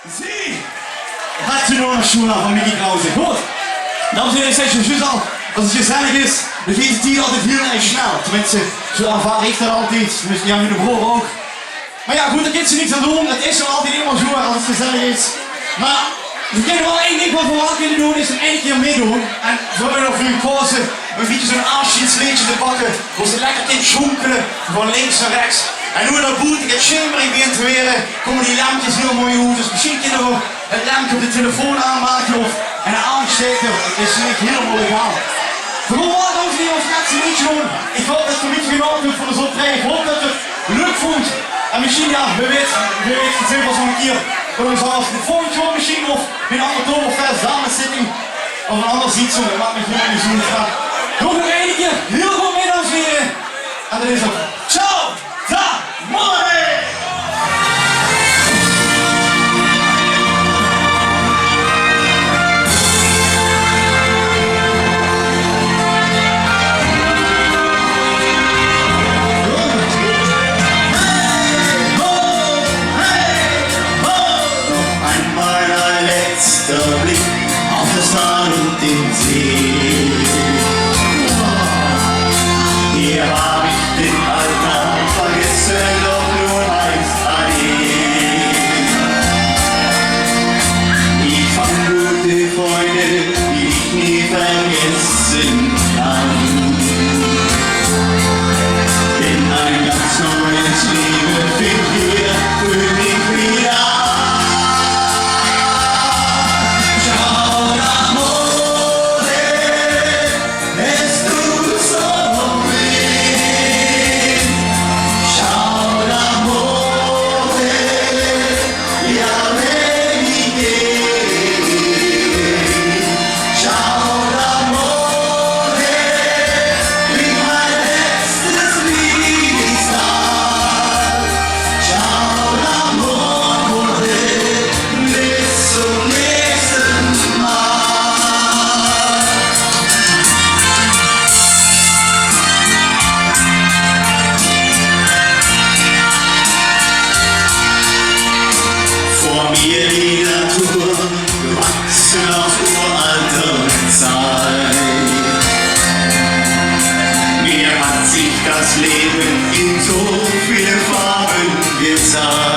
Sie hat sie nur noch Schuhe von Mickey Krause. Gut, dames en heren, ik zei juist al, als het gezellig is, dan gaat het hier altijd heel erg snel. Tenminste, zo ervaar ik dat altijd, tenminste ja, mijn broer ook. Maar ja, goed, daar kan ze niks aan doen, het is zo altijd helemaal zo als het gezellig is. Maar we kunnen wel één ding wat we wel kunnen doen, is een één keer meedoen. En we hebben nog voor gekozen een beetje zo'n afscheidsliedje te pakken, waar ze lekker kind schonkelen, van links naar rechts. En hoe dat boet, ik het schemering begint te weren, komen die lampjes heel mooi uit. Dus misschien kunnen we het lampje op de telefoon aanmaken of een aansteken. Het is niet helemaal legaal. Gewoon wat dames en heren, ons laatste liedje doen. Ik hoop dat het een beetje genoten hebt voor de optreden. Ik hoop dat het leuk vond. En misschien, ja, we weten het zelfs nog een keer voor ons als de volgende show misschien of in een Oktoberfest, dameszitting of een ander iets zo. Dat maakt me helemaal niet zo uit. Doe nog één keer, heel goed mee dames en heren. En dat is het. Ciao! Da! Mooi! Blick auf das Land und den See. Hier hab ich den Alltag vergessen, doch nur heißt Ade. Ich fand gute Freunde, die ich nie vergessen kann. Denn ein ganz neues Leben fängt hier für mich wieder an. Mir die Natur, gewachsen aus uralter Zeit. Mir hat sich das Leben in so viele Farben gezeigt.